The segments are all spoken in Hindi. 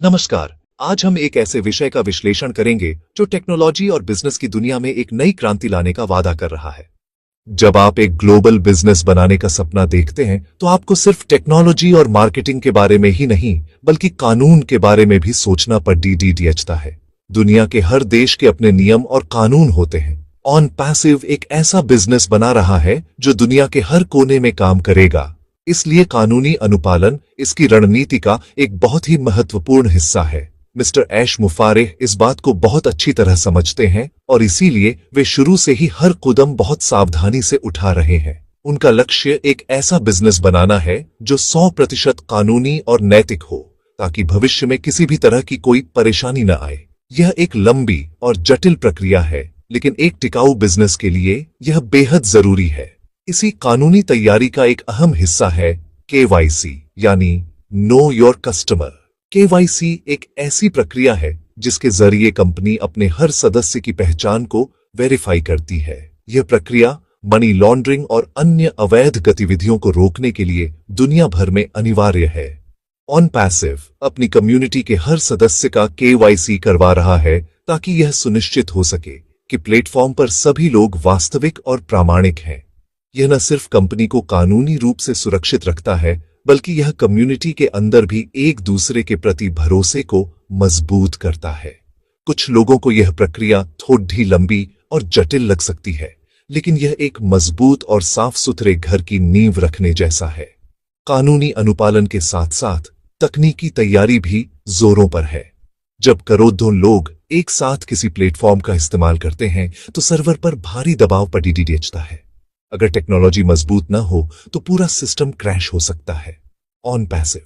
नमस्कार। आज हम एक ऐसे विषय का विश्लेषण करेंगे जो टेक्नोलॉजी और बिजनेस की दुनिया में एक नई क्रांति लाने का वादा कर रहा है। जब आप एक ग्लोबल बिजनेस बनाने का सपना देखते हैं तो आपको सिर्फ टेक्नोलॉजी और मार्केटिंग के बारे में ही नहीं बल्कि कानून के बारे में भी सोचना पड़ता है। दुनिया के हर देश के अपने नियम और कानून होते हैं। ऑन पैसिव एक ऐसा बिजनेस बना रहा है जो दुनिया के हर कोने में काम करेगा, इसलिए कानूनी अनुपालन इसकी रणनीति का एक बहुत ही महत्वपूर्ण हिस्सा है। मिस्टर ऐश मुफारेह इस बात को बहुत अच्छी तरह समझते हैं और इसीलिए वे शुरू से ही हर कदम बहुत सावधानी से उठा रहे हैं। उनका लक्ष्य एक ऐसा बिजनेस बनाना है जो 100% कानूनी और नैतिक हो, ताकि भविष्य में किसी भी तरह की कोई परेशानी न आए। यह एक लंबी और जटिल प्रक्रिया है, लेकिन एक टिकाऊ बिजनेस के लिए यह बेहद जरूरी है। इसी कानूनी तैयारी का एक अहम हिस्सा है KYC यानी नो योर कस्टमर। KYC एक ऐसी प्रक्रिया है जिसके जरिए कंपनी अपने हर सदस्य की पहचान को वेरीफाई करती है। यह प्रक्रिया मनी लॉन्ड्रिंग और अन्य अवैध गतिविधियों को रोकने के लिए दुनिया भर में अनिवार्य है। ऑन पैसिव अपनी कम्युनिटी के हर सदस्य का KYC करवा रहा है ताकि यह सुनिश्चित हो सके कि प्लेटफॉर्म पर सभी लोग वास्तविक और प्रामाणिक हैं। यह न सिर्फ कंपनी को कानूनी रूप से सुरक्षित रखता है, बल्कि यह कम्युनिटी के अंदर भी एक दूसरे के प्रति भरोसे को मजबूत करता है। कुछ लोगों को यह प्रक्रिया थोड़ी लंबी और जटिल लग सकती है, लेकिन यह एक मजबूत और साफ सुथरे घर की नींव रखने जैसा है। कानूनी अनुपालन के साथ साथ तकनीकी तैयारी भी जोरों पर है। जब करोड़ों लोग एक साथ किसी प्लेटफॉर्म का इस्तेमाल करते हैं तो सर्वर पर भारी दबाव पड़ता है। अगर टेक्नोलॉजी मजबूत न हो तो पूरा सिस्टम क्रैश हो सकता है। ऑन पैसिव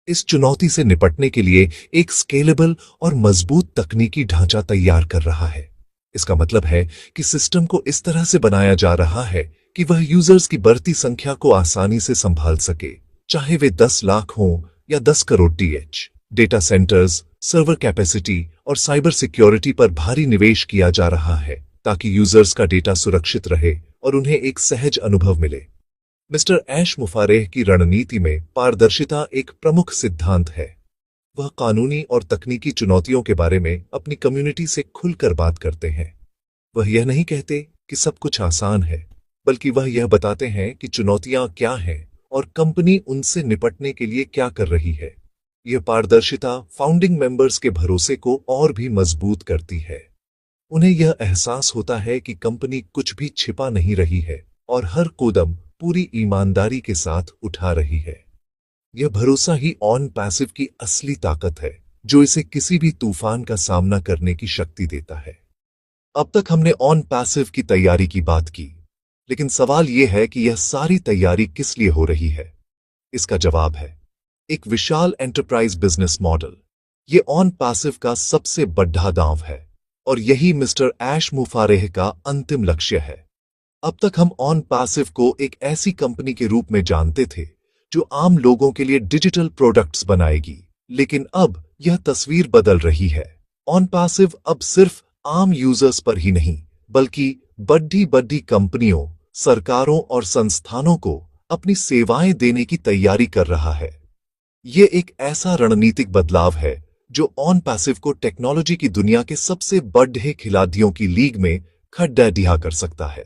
इस चुनौती से निपटने के लिए एक स्केलेबल और मजबूत तकनीकी ढांचा तैयार कर रहा है। इसका मतलब है कि सिस्टम को इस तरह से बनाया जा रहा है कि वह यूजर्स की बढ़ती संख्या को आसानी से संभाल सके, चाहे वे 10 लाख हों या 10 crore TH। Data centres, server capacity और साइबर सिक्योरिटी पर भारी निवेश किया जा रहा है ताकि यूजर्स का डेटा सुरक्षित रहे और उन्हें एक सहज अनुभव मिले। मिस्टर ऐश मुफारेह की रणनीति में पारदर्शिता एक प्रमुख सिद्धांत है। वह कानूनी और तकनीकी चुनौतियों के बारे में अपनी कम्युनिटी से खुलकर बात करते हैं। वह यह नहीं कहते कि सब कुछ आसान है, बल्कि वह यह बताते हैं कि चुनौतियां क्या हैं और कंपनी उनसे निपटने के लिए क्या कर रही है। यह पारदर्शिता फाउंडिंग मेंबर्स के भरोसे को और भी मजबूत करती है। उन्हें यह एहसास होता है कि कंपनी कुछ भी छिपा नहीं रही है और हर कदम पूरी ईमानदारी के साथ उठा रही है। यह भरोसा ही ऑन पैसिव की असली ताकत है, जो इसे किसी भी तूफान का सामना करने की शक्ति देता है। अब तक हमने ऑन पैसिव की तैयारी की बात की, लेकिन सवाल यह है कि यह सारी तैयारी किस लिए हो रही है। इसका जवाब है एक विशाल एंटरप्राइज बिजनेस मॉडल। यह ऑन पैसिव का सबसे बड़ा दांव है और यही मिस्टर ऐश मुफारेह का अंतिम लक्ष्य है। अब तक हम ऑन पैसिव को एक ऐसी कंपनी के रूप में जानते थे जो आम लोगों के लिए डिजिटल प्रोडक्ट्स बनाएगी, लेकिन अब यह तस्वीर बदल रही है। ऑन पैसिव अब सिर्फ आम यूजर्स पर ही नहीं, बल्कि बड़ी बड़ी कंपनियों, सरकारों और संस्थानों को अपनी सेवाएं देने की तैयारी कर रहा है। यह एक ऐसा रणनीतिक बदलाव है जो ऑन पैसिव को टेक्नोलॉजी की दुनिया के सबसे बड़े खिलाड़ियों की लीग में खड़ा दिया कर सकता है।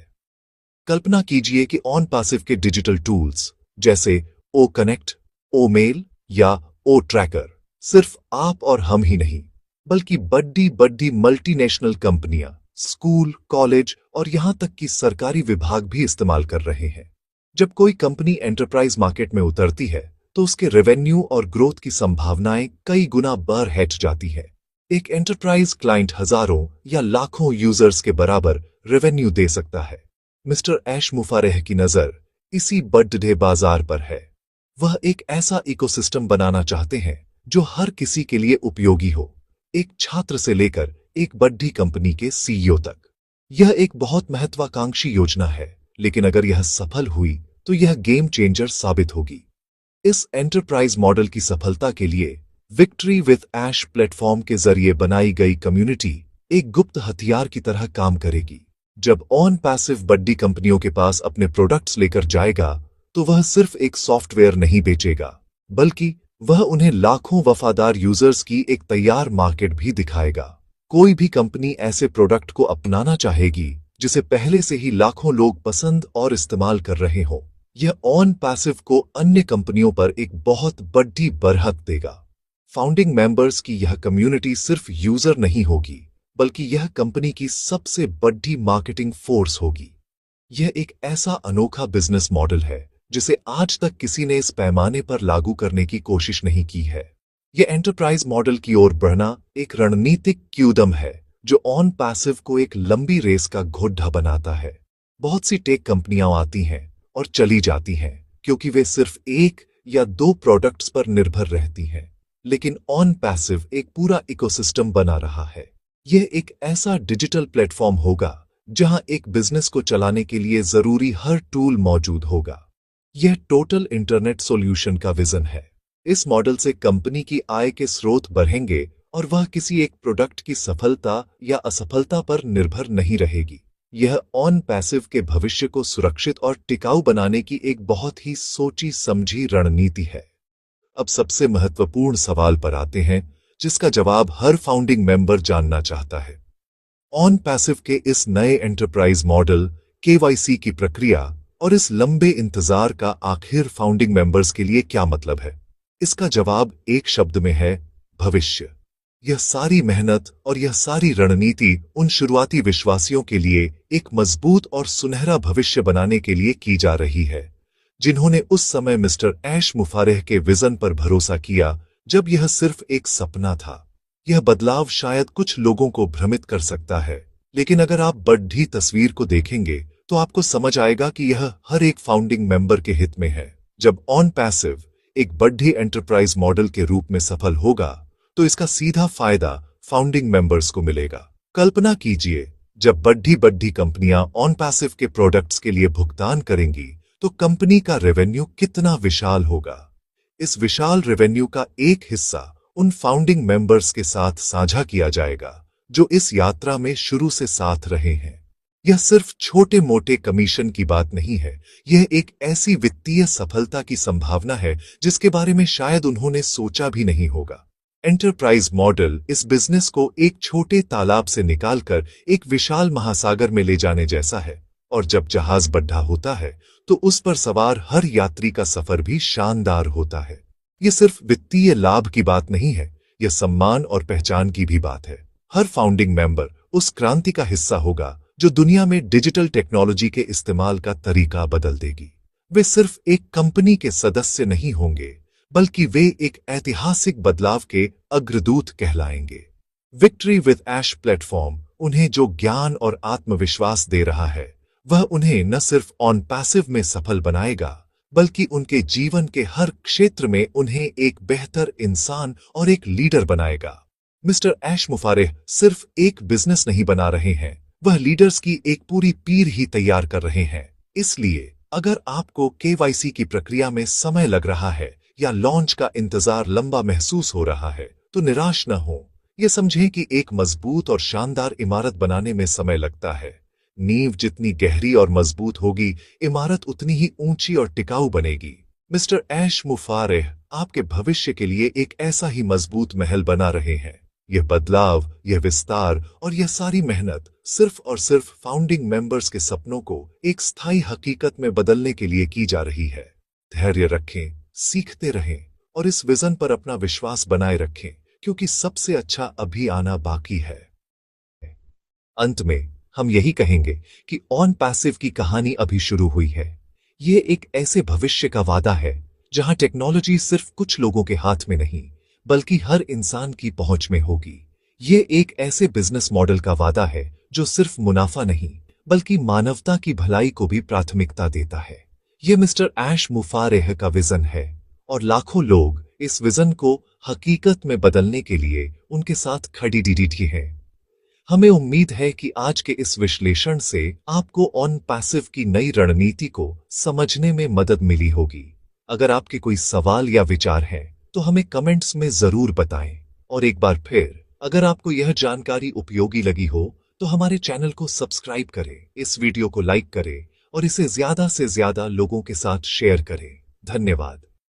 कल्पना कीजिए कि ऑन पैसिव के डिजिटल टूल्स जैसे ओ कनेक्ट, ओ मेल या ओ ट्रैकर सिर्फ आप और हम ही नहीं, बल्कि बड़ी बड़ी मल्टीनेशनल कंपनियां, स्कूल, कॉलेज और यहां तक कि सरकारी विभाग भी इस्तेमाल कर रहे हैं। जब कोई कंपनी एंटरप्राइज मार्केट में उतरती है तो उसके रेवेन्यू और ग्रोथ की संभावनाएं कई गुना बढ़ जाती है। एक एंटरप्राइज क्लाइंट हजारों या लाखों यूजर्स के बराबर रेवेन्यू दे सकता है। मिस्टर ऐश मुफारेह की नजर इसी बड़े बाजार पर है। वह एक ऐसा इकोसिस्टम बनाना चाहते हैं जो हर किसी के लिए उपयोगी हो, एक छात्र से लेकर एक बड़ी कंपनी के CEO तक। यह एक बहुत महत्वाकांक्षी योजना है, लेकिन अगर यह सफल हुई तो यह गेम चेंजर साबित होगी। इस एंटरप्राइज मॉडल की सफलता के लिए विक्ट्री विद ऐश प्लेटफॉर्म के जरिए बनाई गई कम्युनिटी एक गुप्त हथियार की तरह काम करेगी। जब ऑन पैसिव बड़ी कंपनियों के पास अपने प्रोडक्ट्स लेकर जाएगा तो वह सिर्फ एक सॉफ्टवेयर नहीं बेचेगा, बल्कि वह उन्हें लाखों वफादार यूजर्स की एक तैयार मार्केट भी दिखाएगा। कोई भी कंपनी ऐसे प्रोडक्ट को अपनाना चाहेगी जिसे पहले से ही लाखों लोग पसंद और इस्तेमाल कर रहे हों। यह ऑन पैसिव को अन्य कंपनियों पर एक बहुत बड़ी बरहत देगा। फाउंडिंग मेंबर्स की यह कम्युनिटी सिर्फ यूजर नहीं होगी, बल्कि यह कंपनी की सबसे बड़ी मार्केटिंग फोर्स होगी। यह एक ऐसा अनोखा बिजनेस मॉडल है जिसे आज तक किसी ने इस पैमाने पर लागू करने की कोशिश नहीं की है। यह एंटरप्राइज मॉडल की ओर बढ़ना एक रणनीतिक कूदम है जो ऑन पैसिव को एक लंबी रेस का घोड़ा बनाता है। बहुत सी टेक कंपनियां आती हैं और चली जाती हैं क्योंकि वे सिर्फ एक या दो प्रोडक्ट्स पर निर्भर रहती हैं, लेकिन ऑन पैसिव एक पूरा इकोसिस्टम बना रहा है। यह एक ऐसा डिजिटल प्लेटफॉर्म होगा जहां एक बिजनेस को चलाने के लिए जरूरी हर टूल मौजूद होगा। यह टोटल इंटरनेट सॉल्यूशन का विजन है। इस मॉडल से कंपनी की आय के स्रोत बढ़ेंगे और वह किसी एक प्रोडक्ट की सफलता या असफलता पर निर्भर नहीं रहेगी। यह ऑन पैसिव के भविष्य को सुरक्षित और टिकाऊ बनाने की एक बहुत ही सोची समझी रणनीति है। अब सबसे महत्वपूर्ण सवाल पर आते हैं जिसका जवाब हर फाउंडिंग मेंबर जानना चाहता है। ऑन पैसिव के इस नए एंटरप्राइज मॉडल, केवाईसी की प्रक्रिया और इस लंबे इंतजार का आखिर फाउंडिंग मेंबर्स के लिए क्या मतलब है? इसका जवाब एक शब्द में है, भविष्य। यह सारी मेहनत और यह सारी रणनीति उन शुरुआती विश्वासियों के लिए एक मजबूत और सुनहरा भविष्य बनाने के लिए की जा रही है, जिन्होंने उस समय मिस्टर ऐश मुफारेह के विजन पर भरोसा किया जब यह सिर्फ एक सपना था। यह बदलाव शायद कुछ लोगों को भ्रमित कर सकता है, लेकिन अगर आप बड़ी तस्वीर को देखेंगे तो आपको समझ आएगा कि यह हर एक फाउंडिंग मेंबर के हित में है। जब ऑन पैसिव एक बड़ी एंटरप्राइज मॉडल के रूप में सफल होगा तो इसका सीधा फायदा फाउंडिंग मेंबर्स को मिलेगा। कल्पना कीजिए, जब बड़ी बड़ी कंपनियां ऑन पैसिव के प्रोडक्ट्स के लिए भुगतान करेंगी तो कंपनी का रेवेन्यू कितना विशाल होगा। इस विशाल रेवेन्यू का एक हिस्सा उन फाउंडिंग मेंबर्स के साथ साझा किया जाएगा जो इस यात्रा में शुरू से साथ रहे हैं। यह सिर्फ छोटे मोटे कमीशन की बात नहीं है, यह एक ऐसी वित्तीय सफलता की संभावना है जिसके बारे में शायद उन्होंने सोचा भी नहीं होगा। एंटरप्राइज मॉडल इस बिजनेस को एक छोटे तालाब से निकालकर एक विशाल महासागर में ले जाने जैसा है, और जब जहाज बड़ा होता है तो उस पर सवार हर यात्री का सफर भी शानदार होता है। यह सिर्फ वित्तीय लाभ की बात नहीं है, यह सम्मान और पहचान की भी बात है। हर फाउंडिंग मेंबर उस क्रांति का हिस्सा होगा जो दुनिया में डिजिटल टेक्नोलॉजी के इस्तेमाल का तरीका बदल देगी। वे सिर्फ एक कंपनी के सदस्य नहीं होंगे, बल्कि वे एक ऐतिहासिक बदलाव के अग्रदूत कहलाएंगे। विक्ट्री विद ऐश प्लेटफॉर्म उन्हें जो ज्ञान और आत्मविश्वास दे रहा है, वह उन्हें न सिर्फ ऑन पैसिव में सफल बनाएगा, बल्कि उनके जीवन के हर क्षेत्र में उन्हें एक बेहतर इंसान और एक लीडर बनाएगा। मिस्टर ऐश मुफारेह सिर्फ एक बिजनेस नहीं बना रहे हैं, वह लीडर्स की एक पूरी पीढ़ी ही तैयार कर रहे हैं। इसलिए अगर आपको केवाईसी की प्रक्रिया में समय लग रहा है या लॉन्च का इंतजार लंबा महसूस हो रहा है, तो निराश न हो। यह समझें कि एक मजबूत और शानदार इमारत बनाने में समय लगता है। नींव जितनी गहरी और मजबूत होगी, इमारत उतनी ही ऊंची और टिकाऊ बनेगी। मिस्टर ऐश मुफारेह आपके भविष्य के लिए एक ऐसा ही मजबूत महल बना रहे हैं। यह बदलाव, यह विस्तार और यह सारी मेहनत सिर्फ और सिर्फ फाउंडिंग मेंबर्स के सपनों को एक स्थायी हकीकत में बदलने के लिए की जा रही है। धैर्य रखें, सीखते रहें और इस विजन पर अपना विश्वास बनाए रखें, क्योंकि सबसे अच्छा अभी आना बाकी है। अंत में हम यही कहेंगे कि ऑन पैसिव की कहानी अभी शुरू हुई है। यह एक ऐसे भविष्य का वादा है जहां टेक्नोलॉजी सिर्फ कुछ लोगों के हाथ में नहीं, बल्कि हर इंसान की पहुंच में होगी। यह एक ऐसे बिजनेस मॉडल का वादा है जो सिर्फ मुनाफा नहीं, बल्कि मानवता की भलाई को भी प्राथमिकता देता है। यह मिस्टर ऐश मुफारेह का विजन है और लाखों लोग इस विजन को हकीकत में बदलने के लिए उनके साथ खड़ी डीडीटी हैं। हमें उम्मीद है कि आज के इस विश्लेषण से आपको ऑन पैसिव की नई रणनीति को समझने में मदद मिली होगी। अगर आपके कोई सवाल या विचार हैं तो हमें कमेंट्स में जरूर बताएं। और एक बार फिर, अगर आपको यह जानकारी उपयोगी लगी हो तो हमारे चैनल को सब्सक्राइब करें, इस वीडियो को लाइक करें और इसे ज्यादा से ज्यादा लोगों के साथ शेयर करें। धन्यवाद।